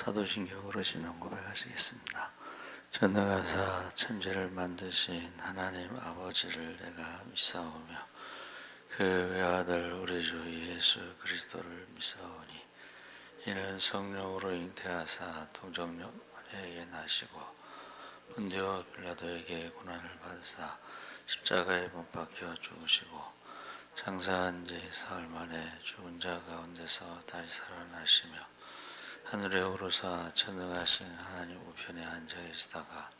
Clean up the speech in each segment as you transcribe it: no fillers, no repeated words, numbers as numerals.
사도신경으로 신앙 고백하시겠습니다. 전능하사 천지를 만드신 하나님 아버지를 내가 믿사오며 그 외아들 우리 주 예수 그리스도를 믿사오니 이는 성령으로 잉태하사 동정녀에게 나시고 본디오 빌라도에게 고난을 받으사 십자가에 못 박혀 죽으시고 장사한 지 사흘 만에 죽은 자 가운데서 다시 살아나시며 하늘에 오르사 전능하신 하나님 우편에 앉아 계시다가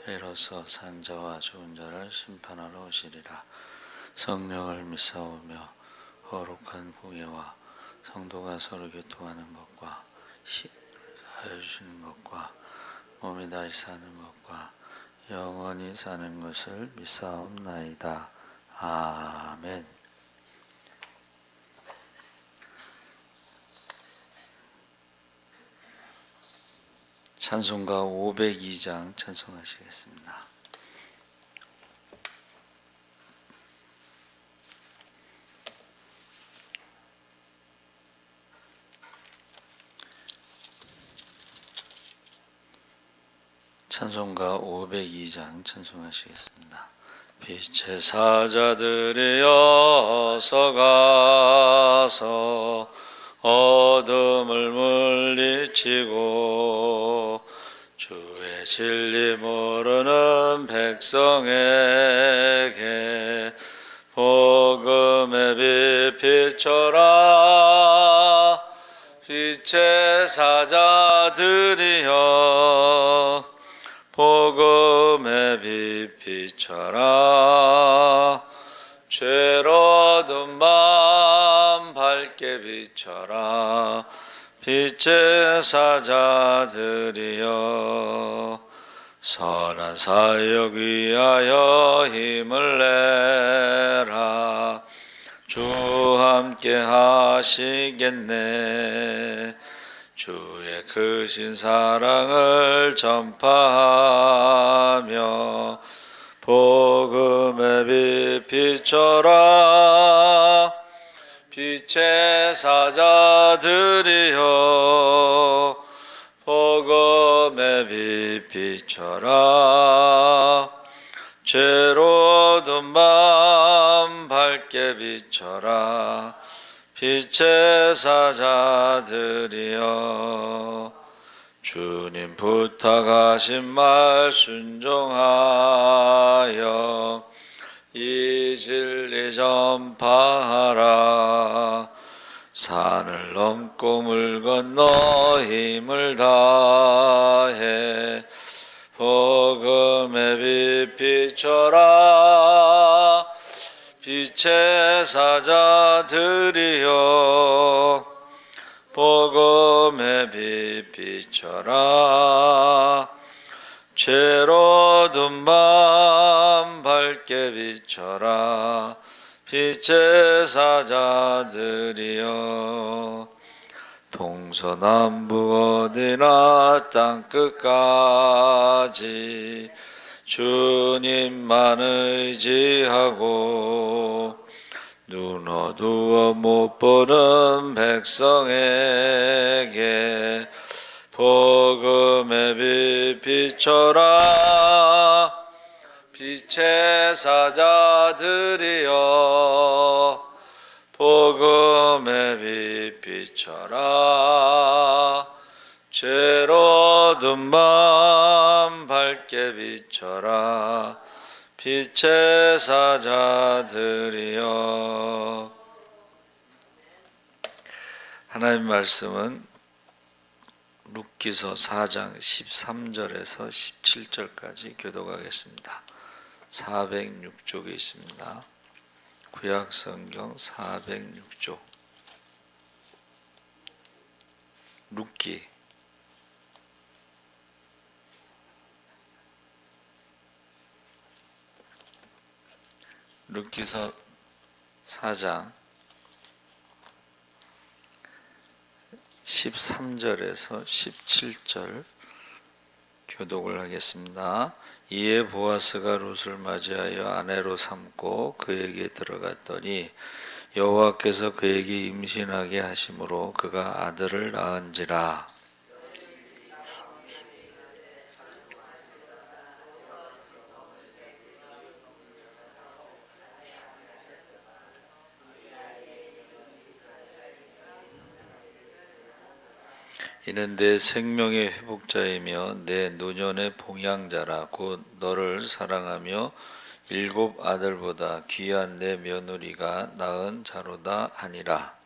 저희로서 산 자와 죽은 자를 심판하러 오시리라. 성령을 믿사오며 거룩한 공예와 성도가 서로 교통하는 것과 하여 주시는 것과 몸이 다시 사는 것과 영원히 사는 것을 믿사옵나이다. 아멘. 찬송가 502장 찬송하시겠습니다. 찬송가 502장 찬송하시겠습니다. 빛의 사자들이여 어서 가서 어둠을 물리치고 주의 진리 모르는 백성에게 복음의 빛 비춰라. 빛의 사자들이여 복음의 빛 비춰라. 죄로 어두운 밤 밝게 비춰라. 빛의 사자들이여 선한 사역 위하여 힘을 내라. 주 함께 하시겠네. 주의 크신 사랑을 전파하며 복음의 빛 비춰라. 빛의 사자들이여 복음의 빛 비춰라. 죄로 어두운 밤 밝게 비춰라. 빛의 사자들이여 주님 부탁하신 말 순종하여 이 진리 전파하라. 산을 넘고 물 건너 힘을 다해 복음의 빛 비춰라. 빛의 사자들이여 복음의 빛 비춰라. 죄로 어두운 밤 밝게 비춰라. 빛의 사자들이여 동서남북 어디나 땅끝까지 주님만 의지하고 눈 어두워 못 보는 백성에게 복음의 빛 비춰라. 빛의 사자들이여 복음의 빛 비춰라. 죄로 어두운 밤 밝게 비춰라. 빛의 사자들이여. 하나님 말씀은 룻기서 4장 13절에서 17절까지 교독하겠습니다. 406쪽에 있습니다. 구약성경 406쪽. 룻기서 4장 13절에서 17절 교독을 하겠습니다. 이에 보아스가 룻을 맞이하여 아내로 삼고 그에게 들어갔더니 여호와께서 그에게 임신하게 하심으로 그가 아들을 낳은지라. 이는 내 생명의 회복자이며 내 노년의 봉양자라. 곧 너를 사랑하며 일곱 아들보다 귀한 내 며느리가 낳은 자로다 하니라.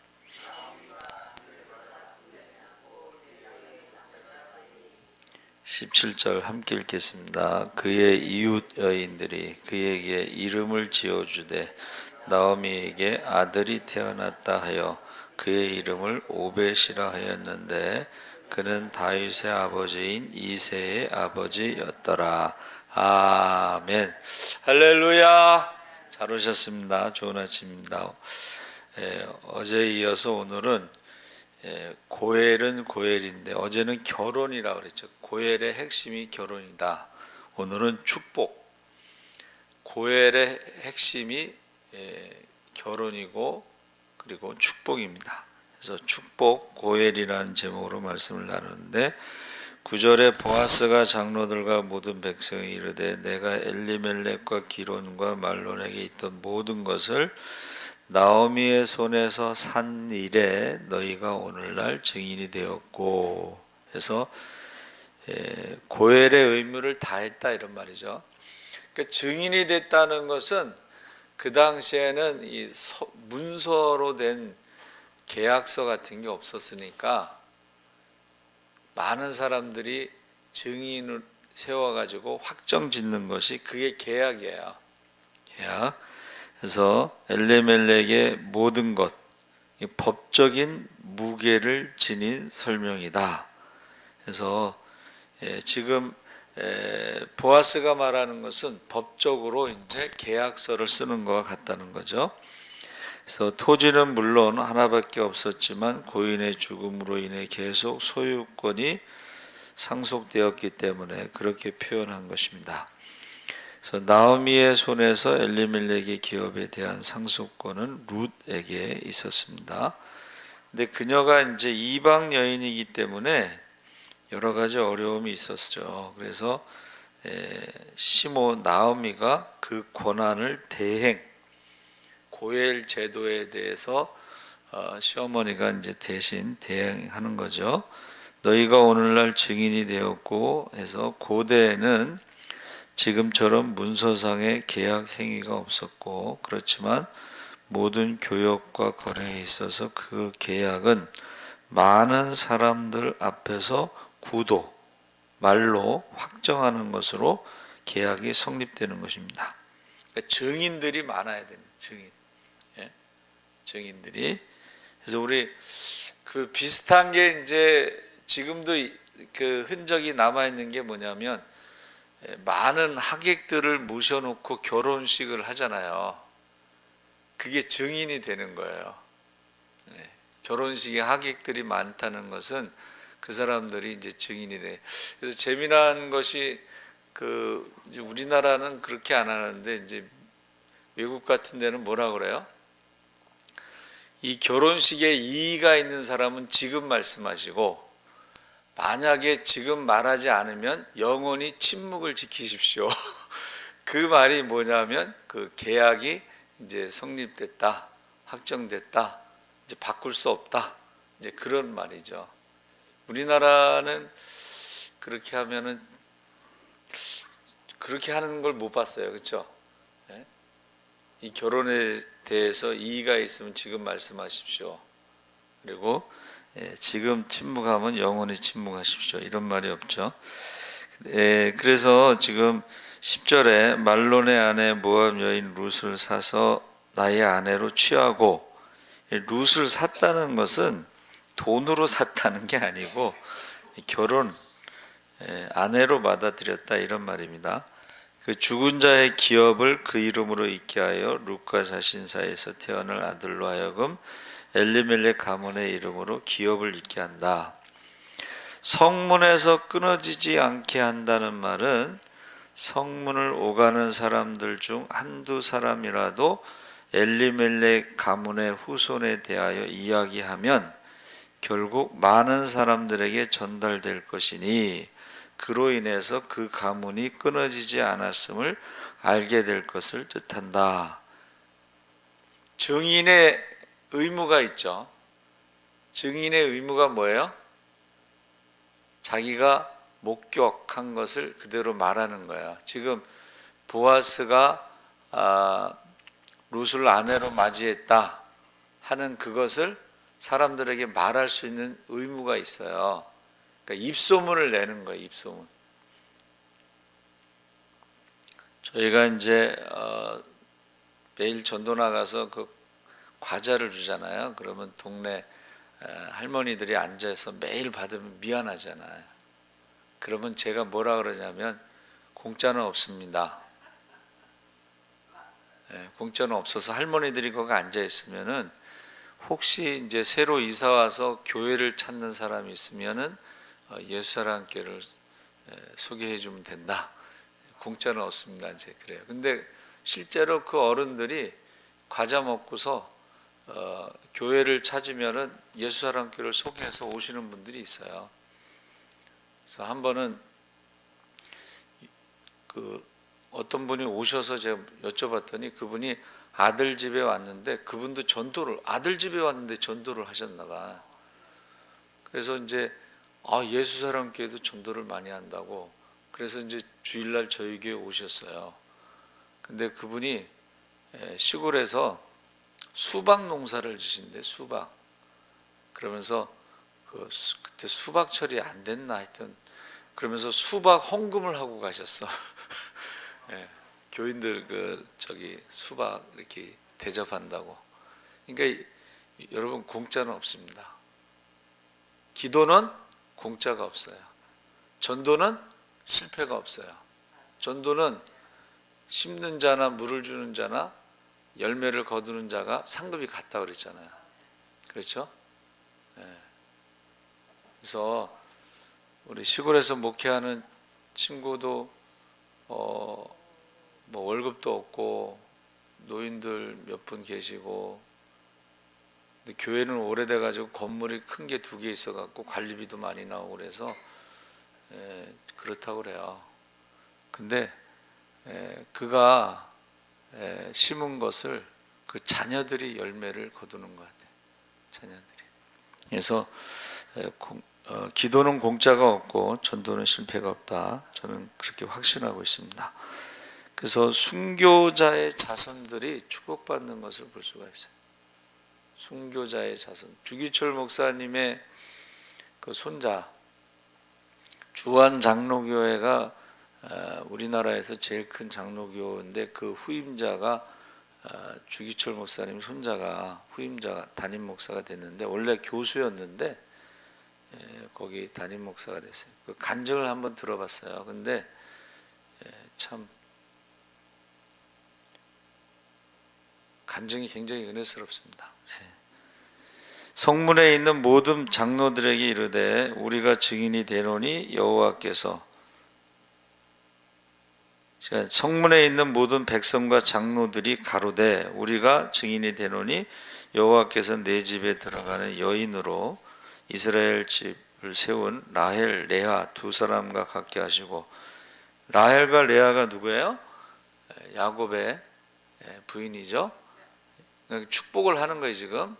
17절 함께 읽겠습니다. 그의 이웃 여인들이 그에게 이름을 지어주되 나오미에게 아들이 태어났다 하여 그의 이름을 오벳이라 하였는데 그는 다윗의 아버지인 이새의 아버지였더라. 아멘. 할렐루야. 잘 오셨습니다. 좋은 아침입니다. 어제에 이어서 오늘은 고엘은 고엘인데 어제는 결혼이라고 그랬죠. 고엘의 핵심이 결혼이다. 오늘은 축복. 고엘의 핵심이 결혼이고 그리고 축복입니다. 그래서 축복 고엘이라는 제목으로 말씀을 나누는데 9절에 보아스가 장로들과 모든 백성이 이르되 내가 엘리멜렉과 기론과 말론에게 있던 모든 것을 나오미의 손에서 산 일에 너희가 오늘날 증인이 되었고 해서 고엘의 의무를 다했다 이런 말이죠. 그러니까 증인이 됐다는 것은 그 당시에는 이 문서로 된 계약서 같은 게 없었으니까 많은 사람들이 증인을 세워가지고 확정 짓는 것이 그게 계약이에요. 계약. 그래서 엘레멜렉의 모든 것, 법적인 무게를 지닌 설명이다. 그래서 지금 보아스가 말하는 것은 법적으로 이제 계약서를 쓰는 것과 같다는 거죠. 그래서 토지는 물론 하나밖에 없었지만 고인의 죽음으로 인해 계속 소유권이 상속되었기 때문에 그렇게 표현한 것입니다. 그래서 나오미의 손에서 엘리멜렉의 기업에 대한 상속권은 룻에게 있었습니다. 근데 그녀가 이제 이방 여인이기 때문에 여러 가지 어려움이 있었죠. 그래서 시모 나오미가 그 권한을 고엘 제도에 대해서 시어머니가 이제 대신 대행하는 거죠. 너희가 오늘날 증인이 되었고 해서 고대에는 지금처럼 문서상의 계약 행위가 없었고 그렇지만 모든 교역과 거래에 있어서 그 계약은 많은 사람들 앞에서 구도, 말로 확정하는 것으로 계약이 성립되는 것입니다. 그러니까 증인들이 많아야 됩니다. 증인들이. 그래서 우리 그 비슷한 게 이제 지금도 그 흔적이 남아 있는 게 뭐냐면 많은 하객들을 모셔놓고 결혼식을 하잖아요. 그게 증인이 되는 거예요. 결혼식에 하객들이 많다는 것은 그 사람들이 이제 증인이 돼. 그래서 재미난 것이 이제 우리나라는 그렇게 안 하는데 이제 외국 같은 데는 뭐라 그래요? 이 결혼식에 이의가 있는 사람은 지금 말씀하시고 만약에 지금 말하지 않으면 영원히 침묵을 지키십시오. 그 말이 뭐냐면 그 계약이 이제 성립됐다, 확정됐다, 이제 바꿀 수 없다, 이제 그런 말이죠. 우리나라는 그렇게 하면은 그렇게 하는 걸 못 봤어요, 그렇죠? 이 결혼에 대해서 이의가 있으면 지금 말씀하십시오. 그리고 지금 침묵하면 영원히 침묵하십시오. 이런 말이 없죠. 그래서 지금 10절에 말론의 아내 모압 여인 룻을 사서 나의 아내로 취하고, 룻을 샀다는 것은 돈으로 샀다는 게 아니고 결혼 아내로 받아들였다 이런 말입니다. 그 죽은 자의 기업을 그 이름으로 있게 하여 룻과 자신 사이에서 태어날 아들로 하여금 엘리멜렉 가문의 이름으로 기업을 있게 한다. 성문에서 끊어지지 않게 한다는 말은 성문을 오가는 사람들 중 한두 사람이라도 엘리멜렉 가문의 후손에 대하여 이야기하면 결국 많은 사람들에게 전달될 것이니 그로 인해서 그 가문이 끊어지지 않았음을 알게 될 것을 뜻한다. 증인의 의무가 있죠. 증인의 의무가 뭐예요? 자기가 목격한 것을 그대로 말하는 거야. 지금 보아스가 룻을 아내로 맞이했다 하는 그것을 사람들에게 말할 수 있는 의무가 있어요. 그러니까 입소문을 내는 거예요. 입소문. 저희가 이제 매일 전도 나가서 그 과자를 주잖아요. 그러면 동네 할머니들이 앉아서 매일 받으면 미안하잖아요. 그러면 제가 뭐라 그러냐면 공짜는 없습니다. 공짜는 없어서 할머니들이 거기 앉아 있으면은 혹시 이제 새로 이사 와서 교회를 찾는 사람이 있으면은 예수사랑교회를 소개해 주면 된다. 공짜는 없습니다. 이제 그래요. 근데 실제로 그 어른들이 과자 먹고서 교회를 찾으면은 예수사랑교회를 소개해서 오시는 분들이 있어요. 그래서 한 번은 그 어떤 분이 오셔서 제가 여쭤봤더니 그분이 아들 집에 왔는데 그분도 아들 집에 왔는데 전도를 하셨나 봐. 그래서 이제 예수사랑교회도 전도를 많이 한다고. 그래서 이제 주일날 저희 교회 오셨어요. 근데 그분이 시골에서 수박 농사를 지신대. 수박. 그러면서 그때 수박철이 안 됐나 하여튼 그러면서 수박 헌금을 하고 가셨어. 교인들 수박 이렇게 대접한다고. 그러니까 여러분 공짜는 없습니다. 기도는 공짜가 없어요. 전도는 실패가 없어요. 전도는 심는 자나 물을 주는 자나 열매를 거두는 자가 상급이 같다 그랬잖아요. 그렇죠? 그래서 우리 시골에서 목회하는 친구도 뭐 월급도 없고 노인들 몇 분 계시고, 근데 교회는 오래돼 가지고 건물이 큰 게 2개 있어 갖고 관리비도 많이 나오고 그래서 그렇다고 그래요. 근데 그가 심은 것을 그 자녀들이 열매를 거두는 것 같아요. 자녀들이. 그래서 기도는 공짜가 없고 전도는 실패가 없다. 저는 그렇게 확신하고 있습니다. 그래서 순교자의 자손들이 축복받는 것을 볼 수가 있어요. 순교자의 자손. 주기철 목사님의 그 손자 주한 장로교회가 우리나라에서 제일 큰 장로교회인데 그 후임자가 주기철 목사님 손자가 후임자가 담임 목사가 됐는데 원래 교수였는데 거기 담임 목사가 됐어요. 그 간증을 한번 들어봤어요. 근데 참 간증이 굉장히 은혜스럽습니다. 성문에 있는 모든 장로들에게 이르되 우리가 증인이 되노니 여호와께서, 성문에 있는 모든 백성과 장로들이 가로되 우리가 증인이 되노니 여호와께서 내 집에 들어가는 여인으로 이스라엘 집을 세운 라헬, 레아 2사람과 같게 하시고. 라헬과 레아가 누구예요? 야곱의 부인이죠. 축복을 하는 거예요 지금.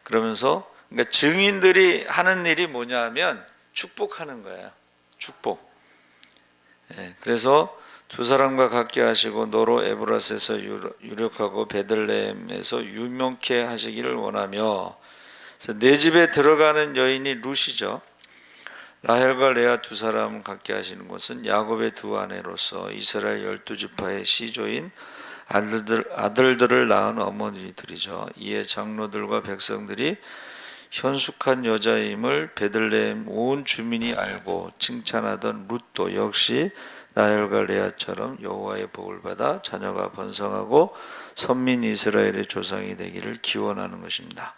그러면서 그러니까 증인들이 하는 일이 뭐냐면 축복하는 거예요. 축복. 그래서 2사람과 같게 하시고 너로 에브라스에서 유력하고 베들레헴에서 유명케 하시기를 원하며. 그래서 내 집에 들어가는 여인이 룻이죠. 라헬과 레아 2사람 같게 하시는 것은 야곱의 2 아내로서 이스라엘 12지파의 시조인 아들들을 낳은 어머니들이죠. 이에 장로들과 백성들이 현숙한 여자임을 베들레헴 온 주민이 알고 칭찬하던 룻도 역시 라헬과 레아처럼 여호와의 복을 받아 자녀가 번성하고 선민 이스라엘의 조상이 되기를 기원하는 것입니다.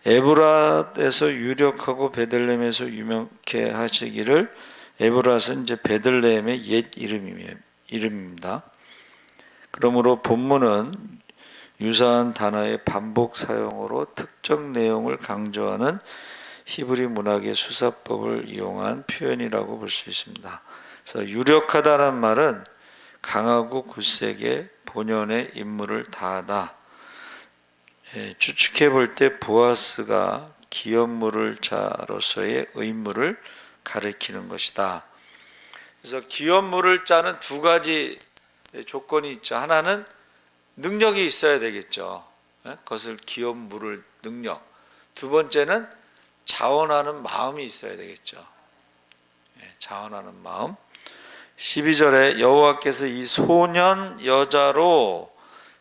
에브랏에서 유력하고 베들레헴에서 유명케 하시기를. 에브랏은 이제 베들레헴의 옛 이름입니다. 그러므로 본문은 유사한 단어의 반복 사용으로 특정 내용을 강조하는 히브리 문학의 수사법을 이용한 표현이라고 볼 수 있습니다. 그래서 유력하다는 말은 강하고 굳세게 본연의 임무를 다하다. 추측해 볼 때 보아스가 기업 물을 자로서의 의무를 가리키는 것이다. 그래서 기업 물을 자는 두 가지 조건이 있죠. 하나는 능력이 있어야 되겠죠. 그것을 기업 물을 능력. 두 번째는 자원하는 마음이 있어야 되겠죠. 자원하는 마음. 12절에 여호와께서 이 소년 여자로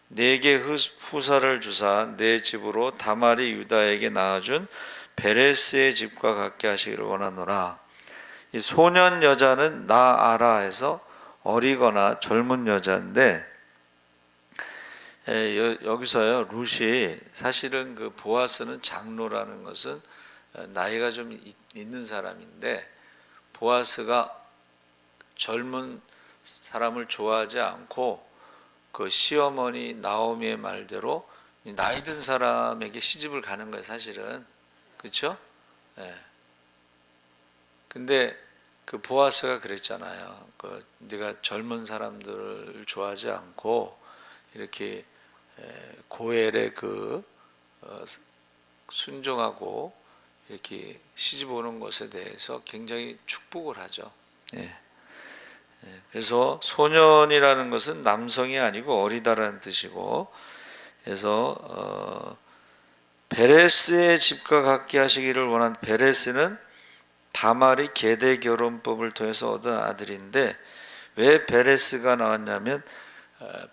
내게 후사를 주사 내 집으로 다말이 유다에게 낳아준 베레스의 집과 같게 하시기를 원하노라. 이 소년 여자는 나아라에서 어리거나 젊은 여자인데, 여기서요 룻이 사실은 그 보아스는 장로라는 것은 나이가 좀 있는 사람인데, 보아스가 젊은 사람을 좋아하지 않고 그 시어머니 나오미의 말대로 나이 든 사람에게 시집을 가는 거예요, 사실은. 그렇죠? 근데 그 보아스가 그랬잖아요. 네가 젊은 사람들을 좋아하지 않고 이렇게 고엘의 순종하고 이렇게 시집 오는 것에 대해서 굉장히 축복을 하죠. 그래서 소년이라는 것은 남성이 아니고 어리다라는 뜻이고, 그래서 베레스의 집과 같게 하시기를 원한, 베레스는 다말이 계대 결혼법을 통해서 얻은 아들인데, 왜 베레스가 나왔냐면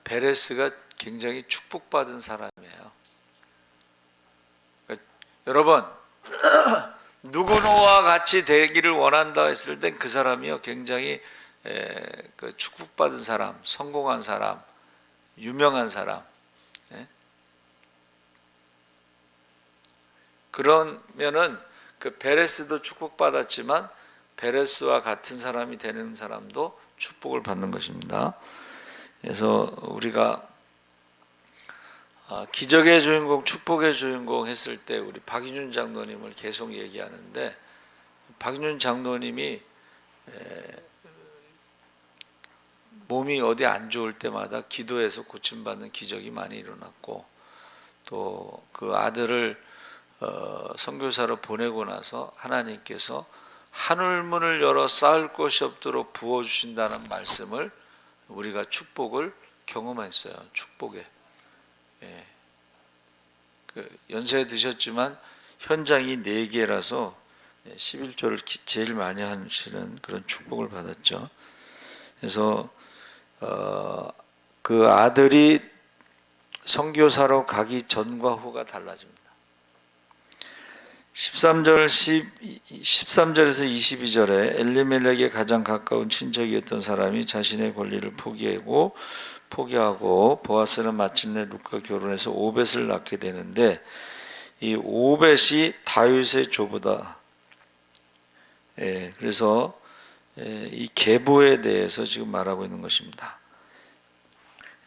베레스가 굉장히 축복받은 사람이에요. 그러니까 여러분 누구누구와 같이 되기를 원한다 했을 땐 그 사람이요 굉장히 그 축복받은 사람, 성공한 사람, 유명한 사람. 그러면은 그 베레스도 축복받았지만 베레스와 같은 사람이 되는 사람도 축복을 받는 것입니다. 그래서 우리가 기적의 주인공, 축복의 주인공 했을 때 우리 박인준 장로님을 계속 얘기하는데, 박인준 장로님이 몸이 어디 안 좋을 때마다 기도해서 고침받는 기적이 많이 일어났고, 또 그 아들을 선교사로 보내고 나서 하나님께서 하늘문을 열어 쌓을 곳이 없도록 부어주신다는 말씀을 우리가 축복을 경험했어요. 축복에. 연세 드셨지만 현장이 4개라서 11조를 제일 많이 하시는 그런 축복을 받았죠. 그래서 그 아들이 선교사로 가기 전과 후가 달라집니다. 13절에서 22절에 엘리멜렉의 가장 가까운 친척이었던 사람이 자신의 권리를 포기하고 보아스는 마침내 룻과 결혼해서 오벳을 낳게 되는데, 이 오벳이 다윗의 조부다. 그래서 이 계보에 대해서 지금 말하고 있는 것입니다.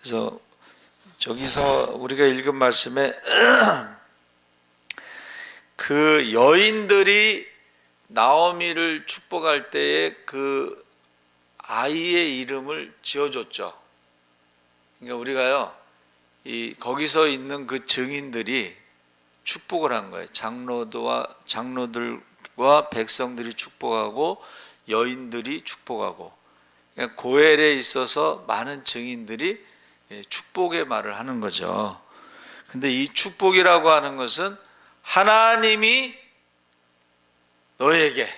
그래서 저기서 우리가 읽은 말씀에 그 여인들이 나오미를 축복할 때에 그 아이의 이름을 지어줬죠. 그러니까 우리가요, 거기서 있는 그 증인들이 축복을 한 거예요. 장로들과 백성들이 축복하고 여인들이 축복하고, 그러니까 고엘에 있어서 많은 증인들이 축복의 말을 하는 거죠. 근데 이 축복이라고 하는 것은 하나님이 너에게,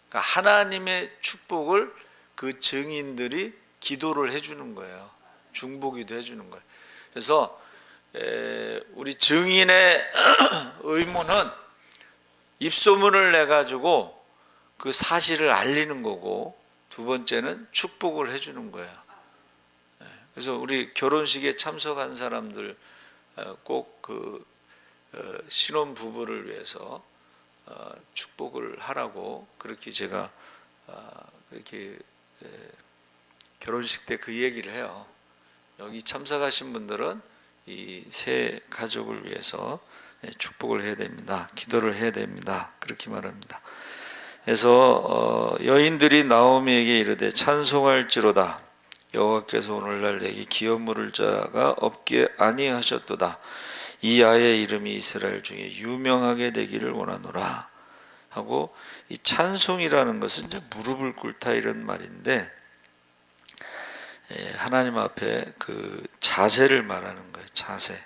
그러니까 하나님의 축복을 그 증인들이 기도를 해주는 거예요. 중보기도 해주는 거예요. 그래서 우리 증인의 의무는 입소문을 내가지고 그 사실을 알리는 거고, 두 번째는 축복을 해주는 거예요. 그래서 우리 결혼식에 참석한 사람들 꼭 그 신혼 부부를 위해서 축복을 하라고 그렇게 제가 그렇게 결혼식 때 그 얘기를 해요. 여기 참석하신 분들은 이 새 가족을 위해서 축복을 해야 됩니다. 기도를 해야 됩니다. 그렇게 말합니다. 그래서 여인들이 나오미에게 이르되 찬송할지로다. 여호와께서 오늘날 내게 기업 물을 자가 없게 아니하셨도다. 이 아이의 이름이 이스라엘 중에 유명하게 되기를 원하노라 하고, 이 찬송이라는 것은 이제 무릎을 꿇다 이런 말인데, 하나님 앞에 그 자세를 말하는 거예요. 자세.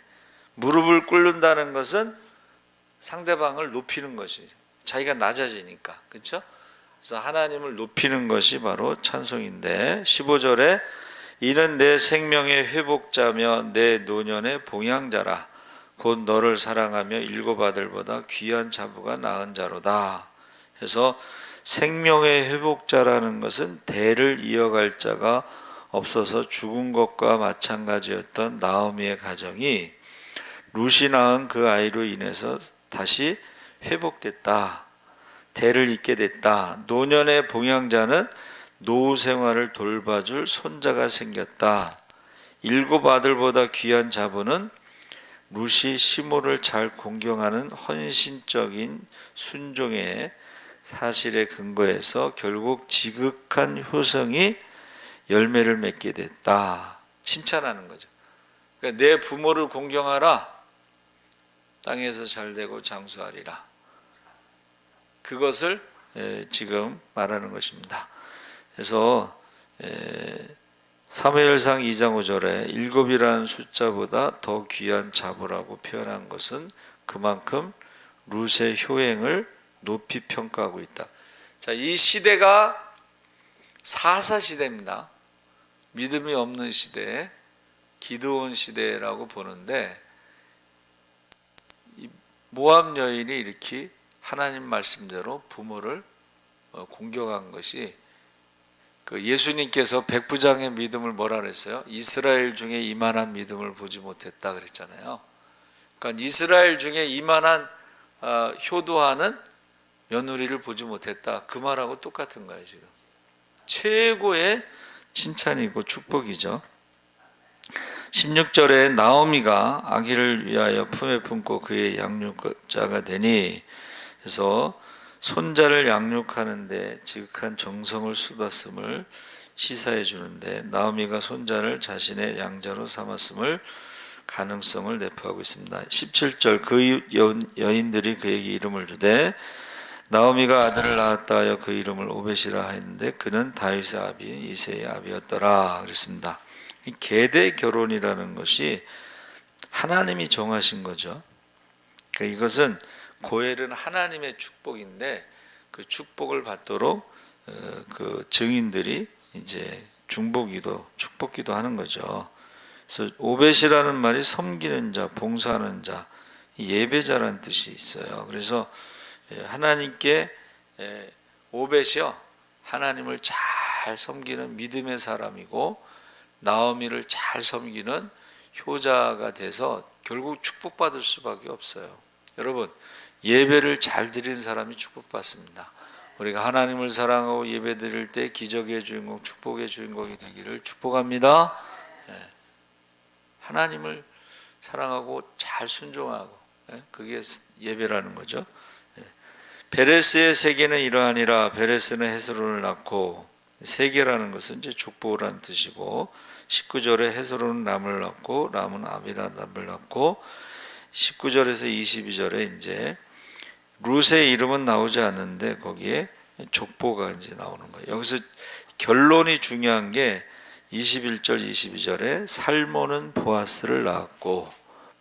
무릎을 꿇는다는 것은 상대방을 높이는 것이, 자기가 낮아지니까, 그렇죠? 그래서 하나님을 높이는 것이 바로 찬송인데, 15절에 이는 내 생명의 회복자며 내 노년의 봉양자라. 곧 너를 사랑하며 일곱 아들보다 귀한 자부가 낳은 자로다. 그래서 생명의 회복자라는 것은 대를 이어갈 자가 없어서 죽은 것과 마찬가지였던 나오미의 가정이 룻이 낳은 그 아이로 인해서 다시 회복됐다. 대를 잇게 됐다. 노년의 봉양자는 노후 생활을 돌봐줄 손자가 생겼다. 일곱 아들보다 귀한 자부는 룻이 시므를 잘 공경하는 헌신적인 순종의 사실에 근거해서 결국 지극한 효성이 열매를 맺게 됐다. 칭찬하는 거죠. 그러니까 내 부모를 공경하라. 땅에서 잘되고 장수하리라. 그것을 지금 말하는 것입니다. 그래서 사무엘상 2장 5절에 일곱이라는 숫자보다 더 귀한 자부라고 표현한 것은 그만큼 룻의 효행을 높이 평가하고 있다. 자, 이 시대가 사사 시대입니다. 믿음이 없는 시대, 기드온 시대라고 보는데, 모압 여인이 이렇게 하나님 말씀대로 부모를 공경한 것이, 그 예수님께서 백부장의 믿음을 뭐라 그랬어요? 이스라엘 중에 이만한 믿음을 보지 못했다 그랬잖아요. 그러니까 이스라엘 중에 이만한 효도하는 며느리를 보지 못했다. 그 말하고 똑같은 거예요. 지금 최고의 칭찬이고 축복이죠. 16절에 나오미가 아기를 위하여 품에 품고 그의 양육자가 되니, 그래서 손자를 양육하는데 지극한 정성을 쏟았음을 시사해 주는데, 나오미가 손자를 자신의 양자로 삼았음을 가능성을 내포하고 있습니다. 17절 그 여인들이 그에게 이름을 주되 나오미가 아들을 낳았다 하여 그 이름을 오벳이라 했는데 그는 다윗의 아비 이새의 아비였더라 그랬습니다. 이 계대 결혼이라는 것이 하나님이 정하신 거죠. 그러니까 이것은 고엘은 하나님의 축복인데, 그 축복을 받도록 그 증인들이 이제 중보기도 축복기도 하는 거죠. 그래서 오벳이라는 말이 섬기는 자, 봉사하는 자, 예배자라는 뜻이 있어요. 그래서 하나님께 오벳이요, 하나님을 잘 섬기는 믿음의 사람이고 나오미를 잘 섬기는 효자가 돼서 결국 축복받을 수밖에 없어요. 여러분, 예배를 잘 드리는 사람이 축복받습니다. 우리가 하나님을 사랑하고 예배 드릴 때 기적의 주인공, 축복의 주인공이 되기를 축복합니다. 하나님을 사랑하고 잘 순종하고, 그게 예배라는 거죠. 베레스의 세계는 이러하니라. 베레스는 헤스론을 낳고, 세계라는 것은 이제 족보라는 뜻이고, 19절에 헤스론은 람을 낳고, 람은 아미나답을 낳고, 19절에서 22절에 이제 룻의 이름은 나오지 않는데 거기에 족보가 이제 나오는 거예요. 여기서 결론이 중요한 게 21절 22절에 살모는 보아스를 낳았고,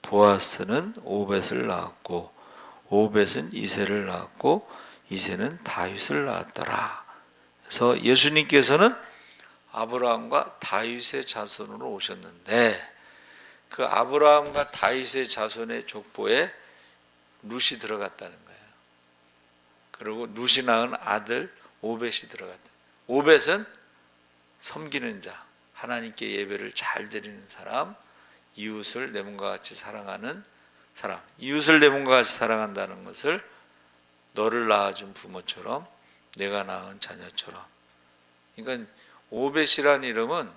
보아스는 오벳을 낳았고, 오벳은 이새를 낳았고, 이새는 다윗을 낳았더라. 그래서 예수님께서는 아브라함과 다윗의 자손으로 오셨는데, 그 아브라함과 다윗의 자손의 족보에 룻이 들어갔다는 거예요. 그리고 룻이 낳은 아들 오벳이 들어갔다. 오벳은 섬기는 자, 하나님께 예배를 잘 드리는 사람, 이웃을 내 몸과 같이 사랑하는 사람. 이웃을 내 몸과 같이 사랑한다는 것을 너를 낳아준 부모처럼, 내가 낳은 자녀처럼. 그러니까 오벳이라는 이름은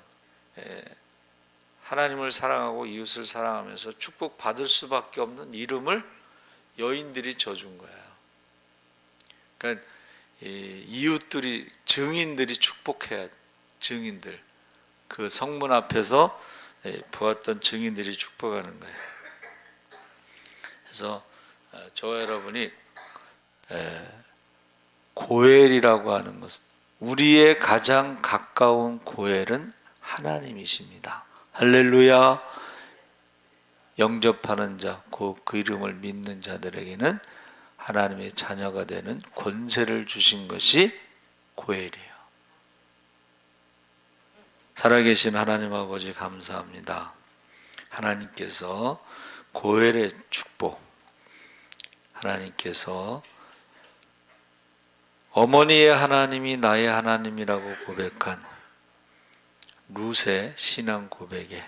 하나님을 사랑하고 이웃을 사랑하면서 축복받을 수밖에 없는 이름을 여인들이 져준 거예요. 그러니까 이웃들이, 증인들이 축복해야, 증인들, 그 성문 앞에서 보았던 증인들이 축복하는 거예요. 그래서 저와 여러분이 고엘이라고 하는 것은 우리의 가장 가까운 고엘은 하나님이십니다. 할렐루야. 영접하는 자, 그 이름을 믿는 자들에게는 하나님의 자녀가 되는 권세를 주신 것이 고엘이에요. 살아계신 하나님 아버지 감사합니다. 하나님께서 고엘의 축복, 하나님께서 어머니의 하나님이 나의 하나님이라고 고백한 룻의 신앙 고백에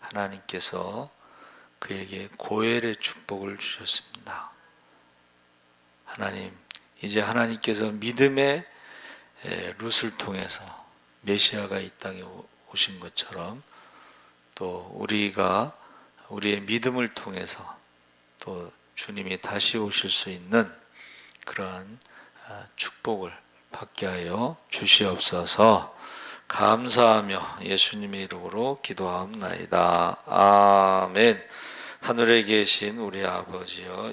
하나님께서 그에게 고엘의 축복을 주셨습니다. 하나님, 이제 하나님께서 믿음의 룻을 통해서 메시아가 이 땅에 오신 것처럼 또 우리가 우리의 믿음을 통해서 또 주님이 다시 오실 수 있는 그러한 축복을 받게 하여 주시옵소서. 감사하며 예수님의 이름으로 기도하옵나이다. 아멘. 하늘에 계신 우리 아버지여,